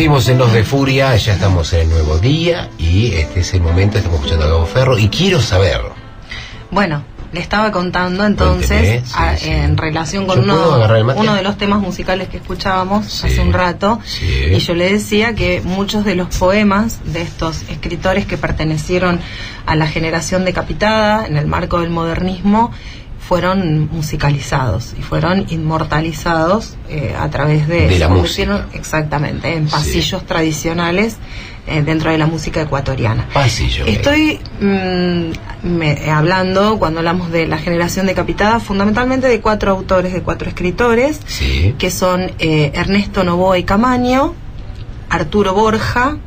seguimos en Los de Furia, ya estamos en el nuevo día y este es el momento, estamos escuchando a Gabo Ferro y quiero saber. Bueno, le estaba contando entonces, en relación con uno de los temas musicales que escuchábamos hace un rato, y yo le decía que muchos de los poemas de estos escritores que pertenecieron a la generación decapitada en el marco del modernismo fueron musicalizados y fueron inmortalizados a través de la música. Exactamente, en pasillos tradicionales dentro de la música ecuatoriana. Pasillo. Estoy hablando, cuando hablamos de la generación decapitada, fundamentalmente de 4 autores, de 4 escritores, que son Ernesto Noboa y Camaño, Arturo Borja,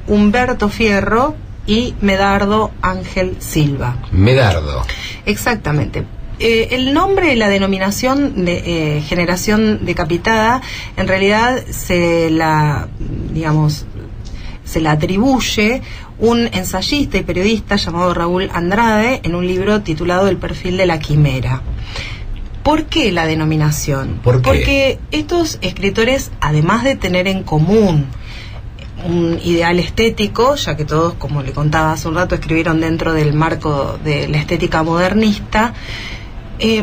Humberto Fierro y Medardo Ángel Silva. Medardo. Exactamente. El nombre, la denominación de generación decapitada, en realidad se la atribuye un ensayista y periodista llamado Raúl Andrade en un libro titulado El perfil de la quimera. ¿Por qué la denominación? ¿Por qué? Porque estos escritores, además de tener en común un ideal estético, ya que todos, como le contaba hace un rato, escribieron dentro del marco de la estética modernista,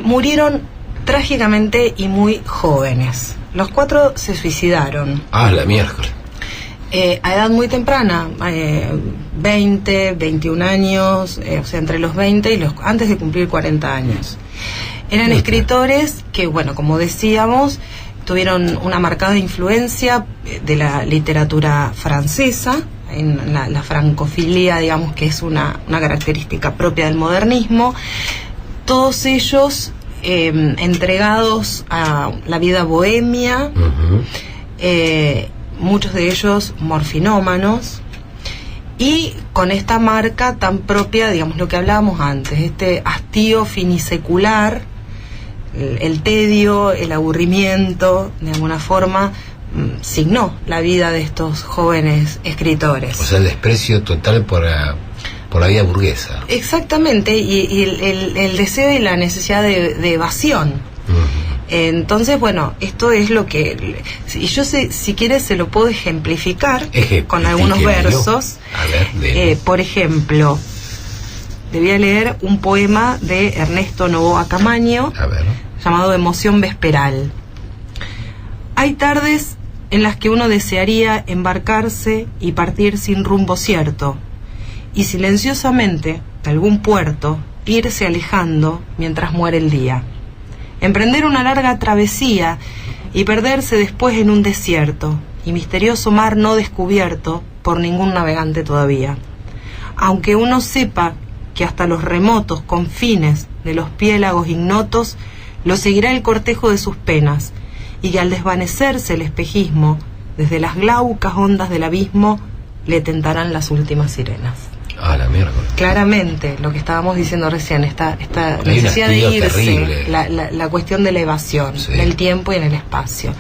murieron trágicamente y muy jóvenes. Los 4 se suicidaron. Ah, la miércoles. A edad muy temprana, 20, 21 años, o sea, entre los 20 y antes de cumplir 40 años. Eran escritores que, bueno, como decíamos, tuvieron una marcada influencia de la literatura francesa, en la francofilia, digamos, que es una característica propia del modernismo. Todos ellos entregados a la vida bohemia, muchos de ellos morfinómanos, y con esta marca tan propia, digamos, lo que hablábamos antes, este hastío finisecular, el tedio, el aburrimiento, de alguna forma, signó la vida de estos jóvenes escritores. O sea, el desprecio total por la vida burguesa. Exactamente, y el deseo y la necesidad de evasión. Entonces, bueno, esto es lo que... Y yo sé, si quieres se lo puedo ejemplificar con algunos versos. A ver, por ejemplo, le voy a leer un poema de Ernesto Noboa Camaño, llamado Emoción Vesperal. Hay tardes en las que uno desearía embarcarse y partir sin rumbo cierto, y silenciosamente de algún puerto irse alejando mientras muere el día. Emprender una larga travesía y perderse después en un desierto y misterioso mar no descubierto por ningún navegante todavía. Aunque uno sepa que hasta los remotos confines de los piélagos ignotos lo seguirá el cortejo de sus penas, y que al desvanecerse el espejismo desde las glaucas ondas del abismo le tentarán las últimas sirenas. Ah, la mierda. Claramente, lo que estábamos diciendo recién, esta necesidad de irse, la cuestión de la evasión, del tiempo y en el espacio.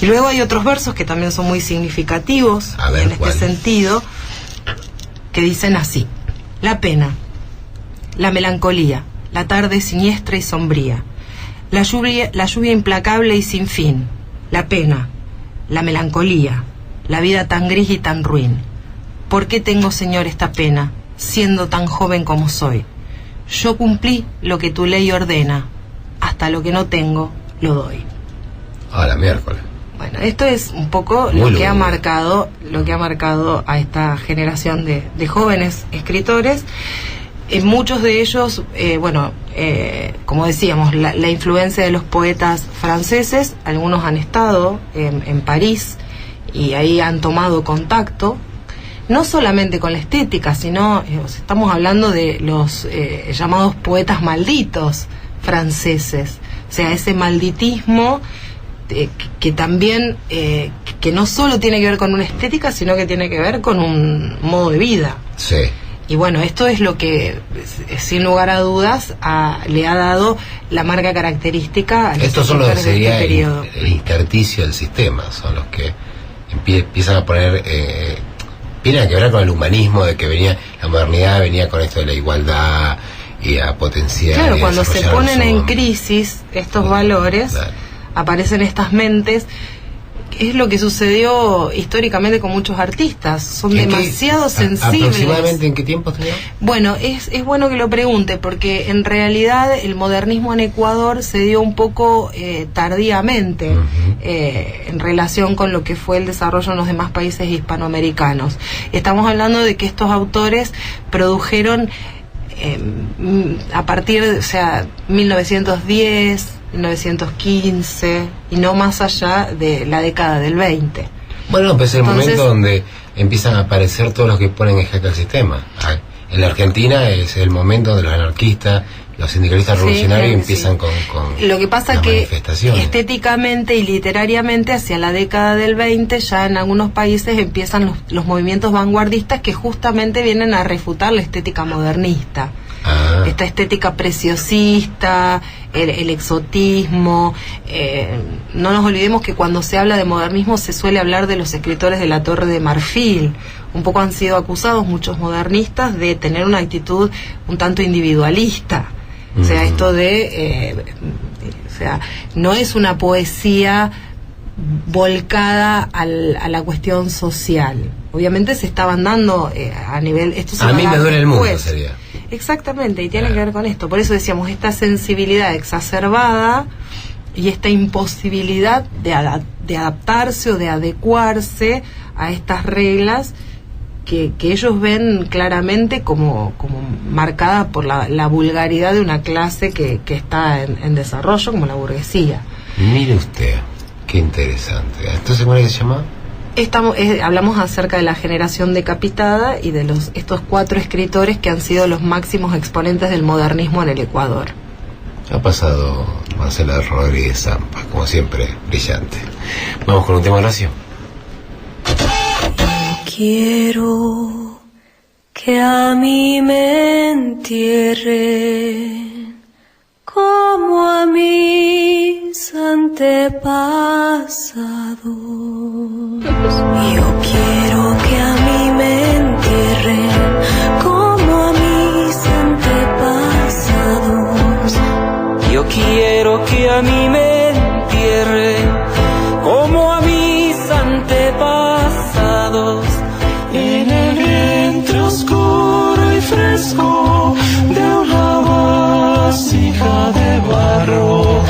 Y luego hay otros versos que también son muy significativos en este sentido, que dicen así: la pena, la melancolía, la tarde siniestra y sombría, la lluvia implacable y sin fin, la pena, la melancolía, la vida tan gris y tan ruin. ¿Por qué tengo, Señor, esta pena, siendo tan joven como soy? Yo cumplí lo que tu ley ordena, hasta lo que no tengo, lo doy. Ah, la miércoles. Bueno, esto es un poco lo que ha marcado a esta generación de jóvenes escritores. Muchos de ellos, como decíamos, la influencia de los poetas franceses. Algunos han estado en París y ahí han tomado contacto, no solamente con la estética, sino estamos hablando de los llamados poetas malditos franceses. O sea, ese malditismo que también, que no solo tiene que ver con una estética, sino que tiene que ver con un modo de vida. Sí. Y bueno, esto es lo que, sin lugar a dudas, le ha dado la marca característica a los estos son los que sería este periodo. El intersticio del sistema, son los que empiezan a poner... vienen a quebrar con el humanismo de que venía la modernidad, venía con esto de la igualdad y a potenciar. Claro, cuando se ponen en crisis estos valores, aparecen estas mentes es lo que sucedió históricamente con muchos artistas. Son demasiado sensibles. ¿Aproximadamente en qué tiempo estudió? Bueno, es bueno que lo pregunte, porque en realidad el modernismo en Ecuador se dio un poco tardíamente en relación con lo que fue el desarrollo en los demás países hispanoamericanos. Estamos hablando de que estos autores produjeron a partir de, 1910, 1915 y no más allá de la década del 20. Bueno, pues es el momento donde empiezan a aparecer todos los que ponen en jaque el sistema. En la Argentina es el momento donde los anarquistas, los sindicalistas revolucionarios empiezan con lo que pasa que estéticamente y literariamente hacia la década del 20 ya en algunos países empiezan los movimientos vanguardistas que justamente vienen a refutar la estética modernista. Esta estética preciosista, el exotismo. No nos olvidemos que cuando se habla de modernismo se suele hablar de los escritores de la Torre de Marfil. Un poco han sido acusados muchos modernistas de tener una actitud un tanto individualista. O sea, esto de... no es una poesía volcada a la cuestión social. Obviamente se estaban dando a nivel... A mí me duele el mundo, sería. Exactamente, y tiene que ver con esto. Por eso decíamos, esta sensibilidad exacerbada y esta imposibilidad de adaptarse o de adecuarse a estas reglas que ellos ven claramente como marcada por la vulgaridad de una clase que está en desarrollo, como la burguesía. Mire usted, qué interesante. Entonces, ¿cómo es que se llama? Hablamos acerca de la generación decapitada y de estos 4 escritores que han sido los máximos exponentes del modernismo en el Ecuador. Ha pasado Marcela Rodríguez Zampa, como siempre, brillante. Vamos con un tema, Horacio. Quiero que a mí me entierren como a mis antepasados. Yo quiero que a mí me entierren como a mis antepasados. Yo quiero que a mí me entierren como a mis antepasados. En el vientre oscuro y fresco de una vasija de barro.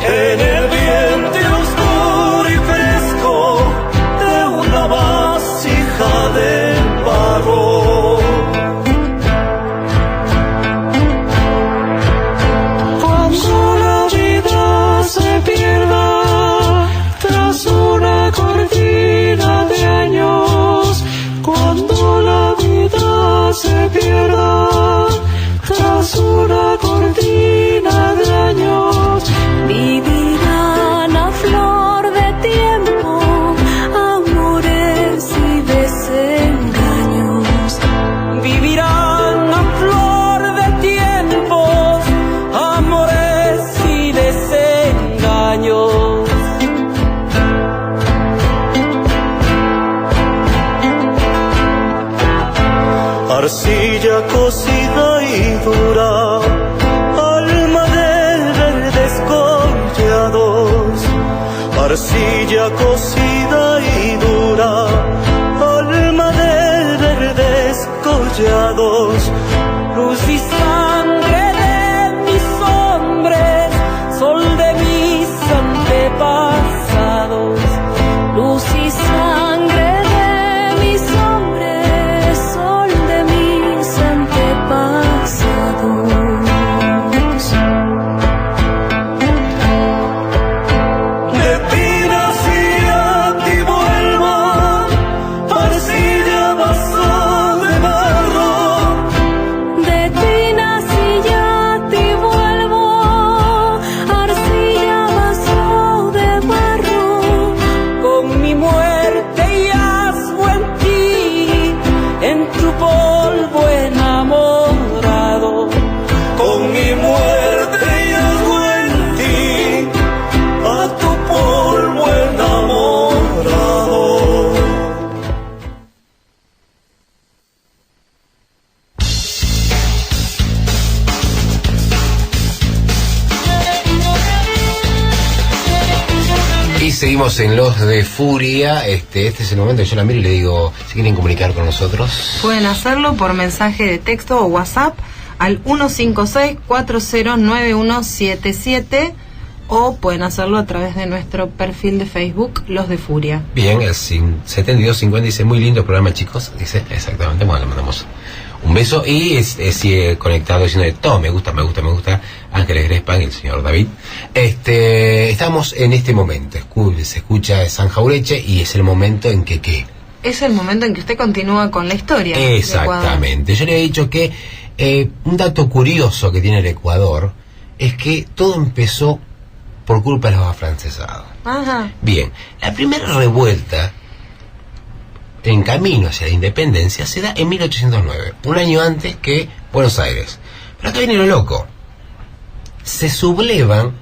En el vientre oscuro y fresco de una vasija de barro. Cuando la vida se pierda tras una cortina de años, cuando la vida se pierda tras una cortina de años, vivirán a flor de tiempo amores y desengaños. Vivirán a flor de tiempos amores y desengaños. Arcilla cocida y dura, alma de verdes collados. Arcilla cocida y dura, alma de verdes collados. Luz y sangre de mis hombres, sol de mis antepasados. Luz y sangre de mis hombres, sol de mis antepasados. De pinas y seguimos en Los de Furia. Este es el momento que yo la miro y le digo, si quieren comunicar con nosotros. Pueden hacerlo por mensaje de texto o WhatsApp al 156-409177 o pueden hacerlo a través de nuestro perfil de Facebook, Los de Furia. Bien, el 7250 dice, muy lindo programa, chicos. Dice, exactamente, bueno, le mandamos un beso y sigue conectado diciendo, todo me gusta. Ángeles Grespan y el señor David. Estamos en este momento, se escucha San Jaureche y es el momento en que ¿qué? Es el momento en que usted continúa con la historia. Exactamente. Yo le he dicho que un dato curioso que tiene el Ecuador es que todo empezó por culpa de los afrancesados. Ajá. Bien, la primera revuelta en camino hacia la independencia se da en 1809, un año antes que Buenos Aires. Pero acá viene lo loco. Se sublevan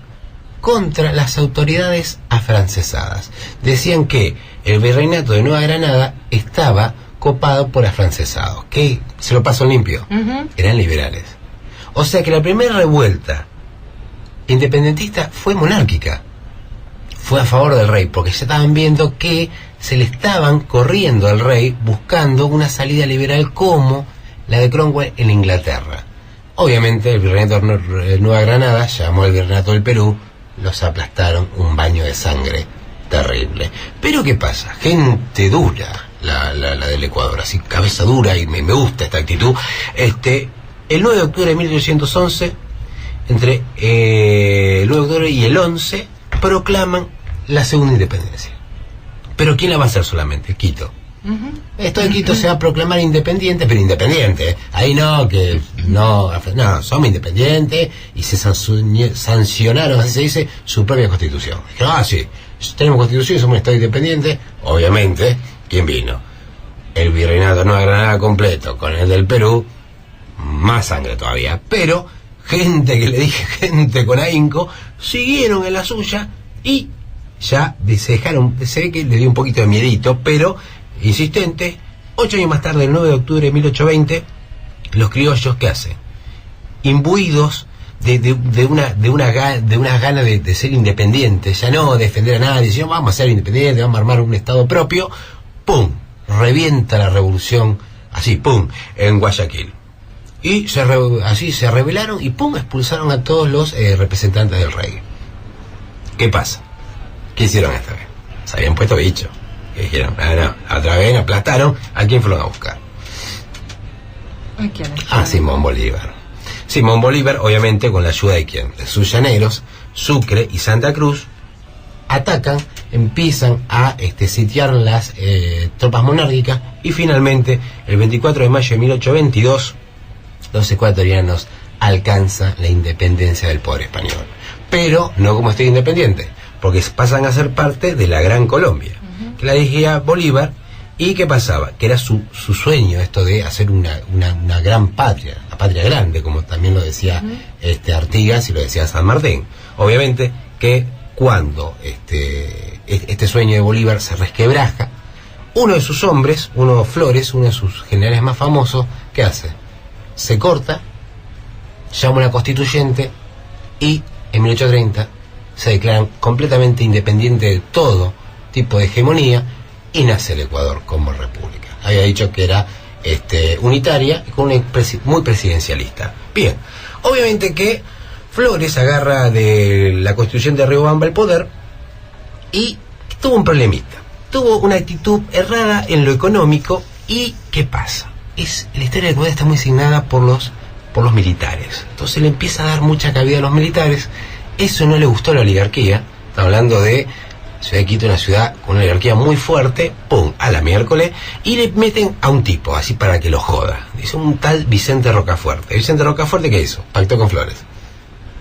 contra las autoridades afrancesadas. Decían que el virreinato de Nueva Granada estaba copado por afrancesados, que se lo pasó limpio. Eran liberales. O sea que la primera revuelta independentista fue monárquica, fue a favor del rey, porque ya estaban viendo que se le estaban corriendo al rey buscando una salida liberal como la de Cromwell en Inglaterra. Obviamente el virreinato de Nueva Granada, llamó el virreinato del Perú, los aplastaron, un baño de sangre terrible. Pero ¿qué pasa? Gente dura, la del Ecuador, así cabeza dura, y me gusta esta actitud. El 9 de octubre de 1811, entre el 9 de octubre y el 11, proclaman la segunda independencia. ¿Pero quién la va a hacer solamente? Quito. Esto de Quito se va a proclamar independiente, pero independiente. Ahí no, somos independientes y se sancionaron, así se dice, su propia constitución. Dijeron, sí, tenemos constitución y somos un estado independiente. Obviamente, ¿quién vino? El virreinato de Nueva Granada completo, con el del Perú, más sangre todavía. Pero gente con ahínco, siguieron en la suya y ya se dejaron, se ve que le dio un poquito de miedito, pero insistente. 8 años más tarde, el 9 de octubre de 1820, los criollos, ¿qué hacen? Imbuidos de unas ganas de ser independientes, ya no defender a nadie, sino vamos a ser independientes, vamos a armar un estado propio. ¡Pum! Revienta la revolución, así, ¡pum!, en Guayaquil. Y así se rebelaron y ¡pum!, expulsaron a todos los representantes del rey. ¿Qué pasa? ¿Qué hicieron esta vez? Se habían puesto bicho. Y dijeron, otra vez aplastaron. ¿A quién fueron a buscar? ¿A quién? Simón Bolívar. Simón Bolívar, obviamente, con la ayuda de quién? De sus llaneros, Sucre y Santa Cruz, atacan, empiezan a sitiar las tropas monárquicas y finalmente, el 24 de mayo de 1822, los ecuatorianos alcanzan la independencia del poder español. Pero no como estado independiente, porque pasan a ser parte de la Gran Colombia, que la dirigía Bolívar. ¿Y qué pasaba? Que era su sueño esto de hacer una gran patria, la patria grande, como también lo decía Artigas y lo decía San Martín. Obviamente que cuando este sueño de Bolívar se resquebraja, uno de sus hombres, Flores, uno de sus generales más famosos, ¿qué hace? Se corta, llama una constituyente y en 1830 se declaran completamente independientes de todo tipo de hegemonía y nace el Ecuador como república. Había dicho que era unitaria y con muy presidencialista. Bien, obviamente que Flores agarra de la constitución de Riobamba el poder y tuvo un problemita. Tuvo una actitud errada en lo económico y ¿qué pasa? La historia del Ecuador está muy signada por los militares. Entonces le empieza a dar mucha cabida a los militares. Eso no le gustó a la oligarquía. Está hablando de Ciudad de Quito, una ciudad con una oligarquía muy fuerte. ¡Pum! A la miércoles. Y le meten a un tipo, así para que lo joda. Dice un tal Vicente Rocafuerte. ¿Vicente Rocafuerte qué hizo? Pactó con Flores.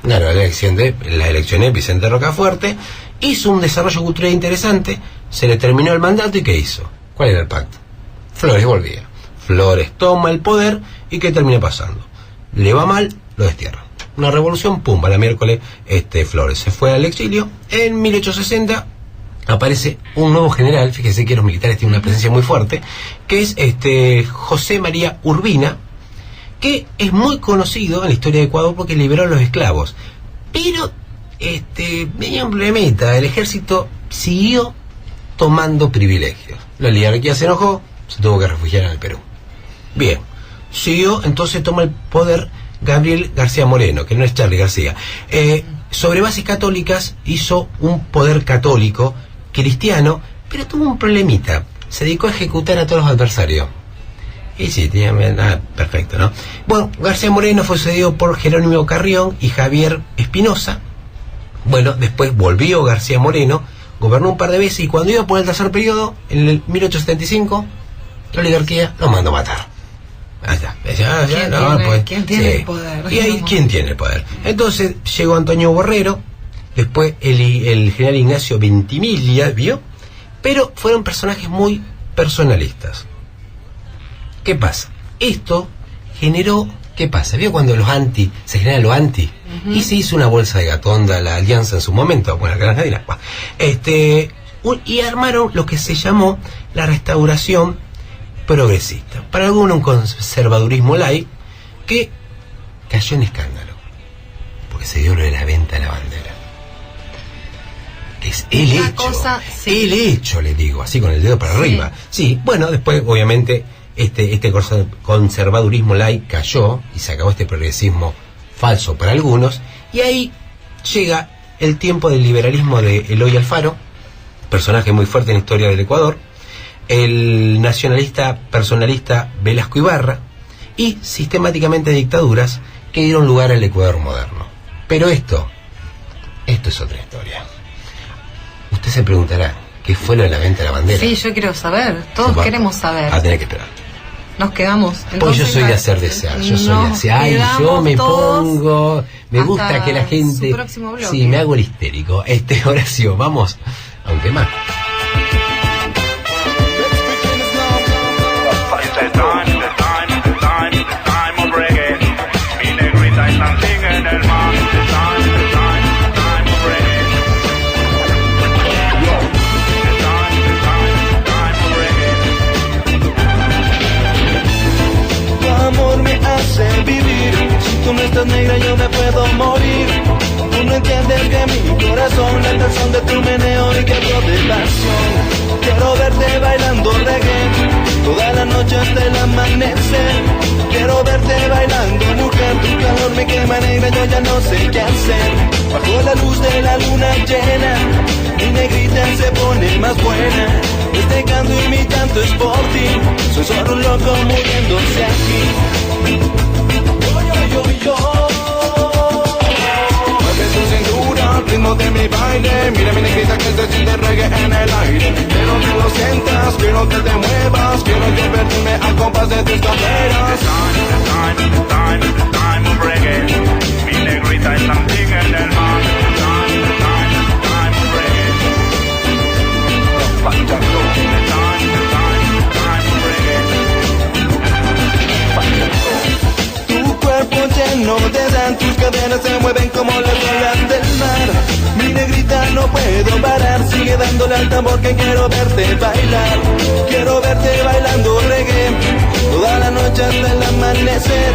Ganó las elecciones Vicente Rocafuerte. Hizo un desarrollo cultural interesante. Se le terminó el mandato y ¿qué hizo? ¿Cuál era el pacto? Flores volvía. Flores toma el poder y ¿qué termina pasando? Le va mal, lo destierran. Una revolución, pum, a la miércoles, Flores se fue al exilio. En 1860 aparece un nuevo general, fíjese que los militares tienen una presencia muy fuerte, que es José María Urbina, que es muy conocido en la historia de Ecuador porque liberó a los esclavos. Pero tenía un problemita, el ejército siguió tomando privilegios. La oligarquía se enojó, se tuvo que refugiar en el Perú. Bien, siguió, entonces toma el poder Gabriel García Moreno, que no es Charly García. Sobre bases católicas hizo un poder católico, cristiano, pero tuvo un problemita. Se dedicó a ejecutar a todos los adversarios. Y sí, tenía perfecto, ¿no? Bueno, García Moreno fue sucedido por Jerónimo Carrión y Javier Espinosa. Bueno, después volvió García Moreno, gobernó un par de veces y cuando iba por el tercer periodo, en el 1875, la oligarquía lo mandó a matar. Ahí está. ¿Quién tiene el poder? Y ahí, ¿quién tiene el poder? Entonces llegó Antonio Borrero, después el general Ignacio Ventimiglia, ¿vio? Pero fueron personajes muy personalistas. ¿Qué pasa? Esto generó... ¿Qué pasa? ¿Vio cuando los anti, se generan los anti? Y se hizo una bolsa de Gatonda, la alianza en su momento, bueno, la Granadina. Y armaron lo que se llamó la restauración progresista. Para algunos un conservadurismo light que cayó en escándalo. Porque se dio lo de la venta de la bandera. Es el hecho. El hecho, le digo, así con el dedo para arriba. Sí, bueno, después obviamente este conservadurismo light cayó y se acabó este progresismo falso para algunos. Y ahí llega el tiempo del liberalismo de Eloy Alfaro, personaje muy fuerte en la historia del Ecuador, el nacionalista personalista Velasco Ibarra y sistemáticamente dictaduras que dieron lugar al Ecuador moderno. Pero esto es otra historia. Usted se preguntará, ¿qué fue lo de la venta de la bandera? Sí, yo quiero saber, todos queremos saber. A tener que esperar. Nos quedamos. Pues yo soy de hacer desear, yo me pongo, me gusta que la gente... Su próximo bloque. Sí, me hago el histérico. Horacio, vamos a un tema. Vivir, si tú no estás negra yo me puedo morir. Tú no entiendes que mi corazón, la tensión de tu meneo y quebro de pasión. Quiero verte bailando reggae toda la noche hasta el amanecer. Quiero verte bailando mujer, tu calor me quema negra, yo ya no sé qué hacer. Bajo la luz de la luna llena, mi negrita se pone más buena. Este canto y mi canto es por ti, soy solo un loco muriéndose aquí. Mueve tu cintura al ritmo de mi baile. Mira mi negrita que se siente reggae en el aire. Quiero que lo sientas, quiero que te muevas. Quiero divertirme al compás de tus caderas. Time of reggae. Mi negrita es something en el mar. Time of reggae. Cuerpo lleno de dan, tus caderas se mueven como las olas del mar. Mi negrita no puedo parar, sigue dándole al tambor que quiero verte bailar. Quiero verte bailando reggae toda la noche hasta el amanecer.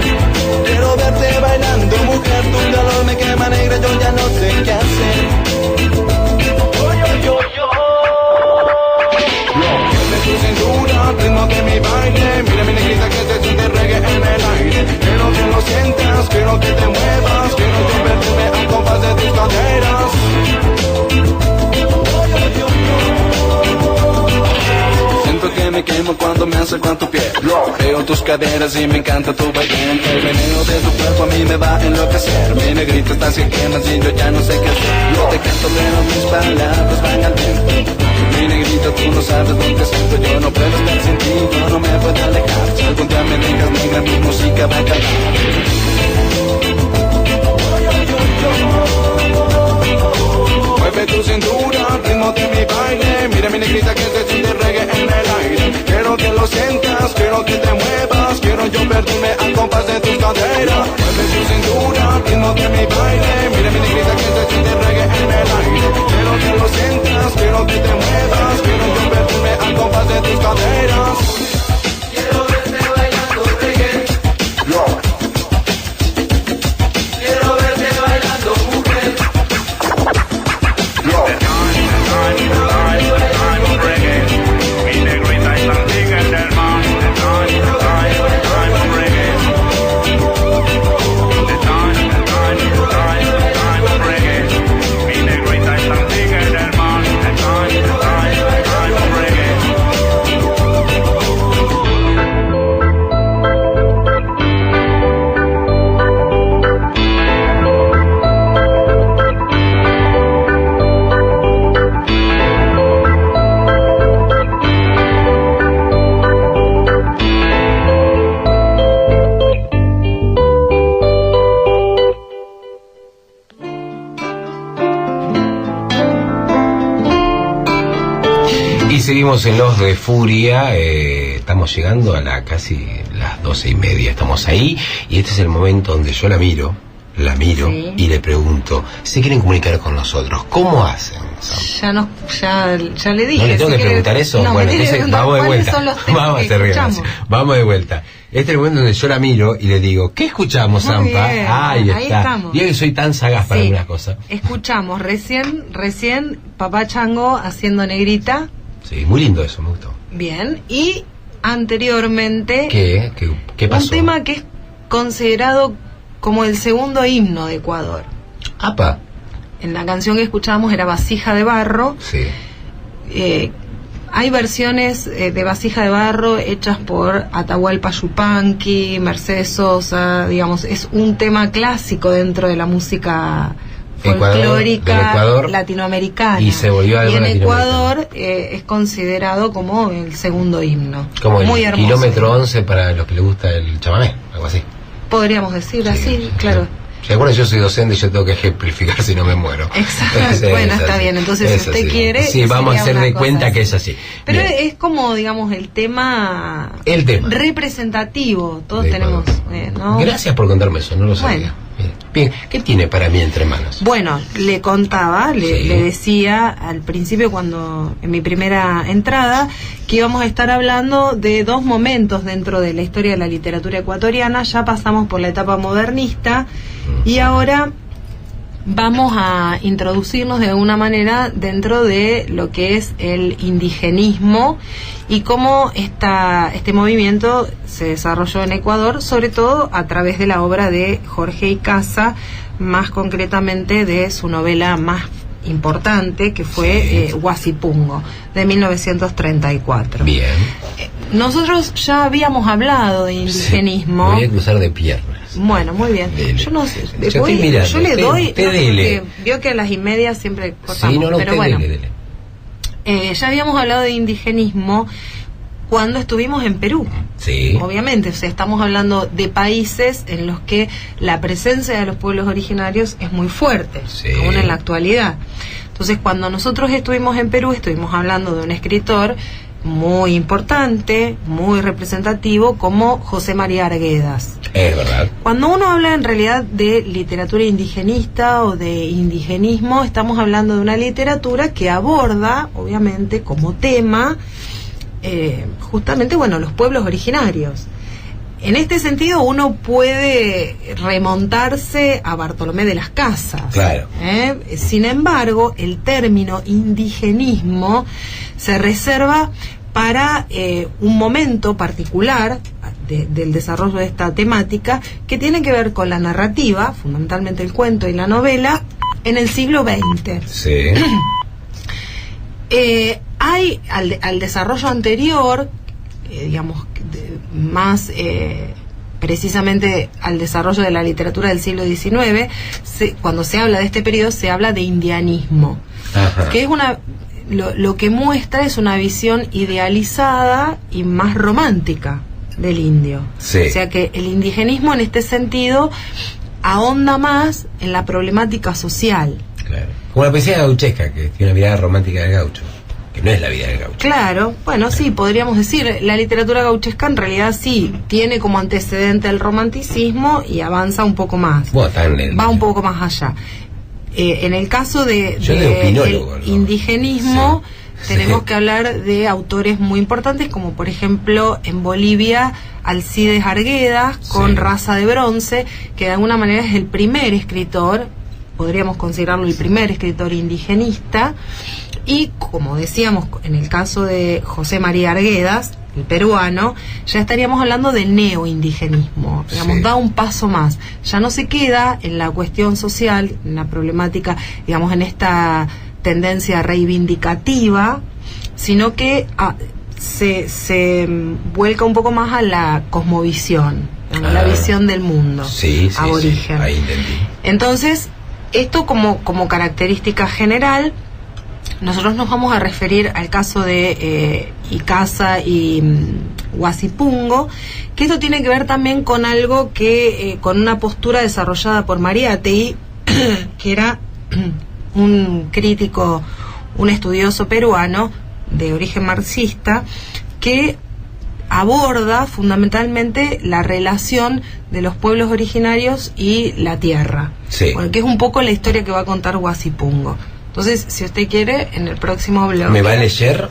Quiero verte bailando mujer, tu calor me quema negra, yo ya no sé qué hacer. Tu cintura, al ritmo de mi baile. Mira mi negrita que se siente reggae en el aire. Quiero que lo sientas, quiero que te muevas. Quiero divertirme al compás de tus caderas. Siento que me quemo cuando me acerco a tu piel. Veo tus caderas y me encanta tu baile. El veneno de tu cuerpo a mí me va a enloquecer. Mi negrita está sin quemas y yo ya no sé qué hacer. Yo te canto pero mis palabras van al viento. Mi negrita, tú no sabes dónde siento. Yo no puedo estar sin ti, yo no me puedo alejar. Si algún día me dejas negra, mi música va a acabar. Mueve tu cintura al ritmo de mi baile. Mira mi negrita que se siente reggae en el aire. Quiero que lo sientas, quiero que te muevas. Quiero yo perderme al compás de tus caderas. Mueve tu cintura al ritmo de mi baile. Mira mi negrita que se siente reggae en el aire. Quiero que lo sientas, quiero que te muevas. Quiero yo perderme al compás de tus caderas. Quiero verte bailando reggae. Quiero verte bailando mujer. seguimos en Los de Furia. Estamos llegando a casi las 12:30. Estamos ahí y este es el momento donde yo la miro sí. Y le pregunto, ¿se quieren comunicar con nosotros? ¿Cómo hacen? Ya le dije. ¿No le tengo que preguntar eso? No, bueno, entonces vamos de vuelta. Vamos de vuelta. Este es el momento donde yo la miro y le digo, ¿qué escuchamos, Zampa? Ahí está. Estamos. Yo que soy tan sagaz para algunas cosas. Escuchamos recién Papá Chango haciendo Negrita. Sí, muy lindo eso, me gustó. Bien, y anteriormente... ¿Qué pasó? Un tema que es considerado como el segundo himno de Ecuador. ¡Apa! En la canción que escuchábamos era Vasija de Barro. Sí. Hay versiones de Vasija de Barro hechas por Atahualpa Yupanqui, Mercedes Sosa, digamos, es un tema clásico dentro de la música folclórica latinoamericana. Y se volvió algo. Y en Ecuador es considerado como el segundo himno. Como muy el hermoso. kilómetro 11 para los que les gusta el chamamé, algo así. Podríamos decir así, claro. Sí, bueno, yo soy docente y yo tengo que ejemplificar si no me muero. Exacto. Bueno, está bien. Entonces, si usted quiere... Sí, vamos a hacer de cuenta que es así. Pero bien. Es como, digamos, el tema representativo. Todos tenemos... ¿no? Gracias por contarme eso, no lo sabía. Bien, ¿qué tiene para mí entre manos? Bueno, le contaba, le decía al principio en mi primera entrada, que íbamos a estar hablando de dos momentos dentro de la historia de la literatura ecuatoriana. Ya pasamos por la etapa modernista y ahora vamos a introducirnos de alguna manera dentro de lo que es el indigenismo y cómo este movimiento se desarrolló en Ecuador, sobre todo a través de la obra de Jorge Icaza, más concretamente de su novela más importante, que fue Huasipungo, de 1934. Bien. Nosotros ya habíamos hablado de indigenismo. Me voy a cruzar de piernas. Bueno, muy bien. Dele. Yo no sé. Yo le doy. Porque vio que a las 1:30 siempre cortamos. Sí, pero bueno. Dele. Ya habíamos hablado de indigenismo cuando estuvimos en Perú. Sí. Obviamente, o sea, estamos hablando de países en los que la presencia de los pueblos originarios es muy fuerte, aún en la actualidad. Entonces, cuando nosotros estuvimos en Perú, estuvimos hablando de un escritor muy importante, muy representativo, como José María Arguedas. Es verdad. Cuando uno habla en realidad de literatura indigenista o de indigenismo, estamos hablando de una literatura que aborda, obviamente, como tema, justamente, los pueblos originarios. En este sentido, uno puede remontarse a Bartolomé de las Casas. Claro. Sin embargo, el término indigenismo se reserva para un momento particular del desarrollo de esta temática, que tiene que ver con la narrativa, fundamentalmente el cuento y la novela, en el siglo XX. Sí. Hay al desarrollo anterior, más precisamente al desarrollo de la literatura del siglo XIX, cuando se habla de este periodo se habla de indianismo. Ajá. Que es lo que muestra es una visión idealizada y más romántica del indio. Sí. O sea que el indigenismo en este sentido ahonda más en la problemática social. Claro. Como la poesía gauchesca, que tiene una mirada romántica del gaucho, que no es la vida del gaucho. Claro, sí, podríamos decir, la literatura gauchesca en realidad sí tiene como antecedente el romanticismo y avanza un poco más. Va un poco más allá. En el caso de indigenismo, tenemos que hablar de autores muy importantes, como por ejemplo en Bolivia Alcides Arguedas con Raza de Bronce, que de alguna manera es el primer escritor, podríamos considerarlo el primer escritor indigenista. Y como decíamos, en el caso de José María Arguedas, el peruano, ya estaríamos hablando del neoindigenismo. Da un paso más. Ya no se queda en la cuestión social, en la problemática, en esta tendencia reivindicativa, sino que se vuelca un poco más a la cosmovisión, la visión del mundo aborigen. Sí, ahí entendí. Entonces, esto como característica general. Nosotros nos vamos a referir al caso de Icaza y Huasipungo, que esto tiene que ver también con algo que, con una postura desarrollada por Mariátegui, que era un crítico, un estudioso peruano, de origen marxista que aborda fundamentalmente la relación de los pueblos originarios y la tierra. Sí. Bueno, que es un poco la historia que va a contar Huasipungo. Entonces, si usted quiere, en el próximo blog... ¿Me va a leer?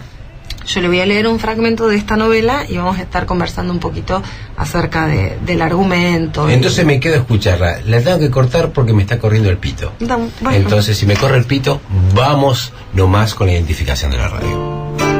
Yo le voy a leer un fragmento de esta novela y vamos a estar conversando un poquito acerca del argumento. Entonces me quedo a escucharla. La tengo que cortar porque me está corriendo el pito. Bueno. Entonces, si me corre el pito, vamos nomás con la identificación de la radio.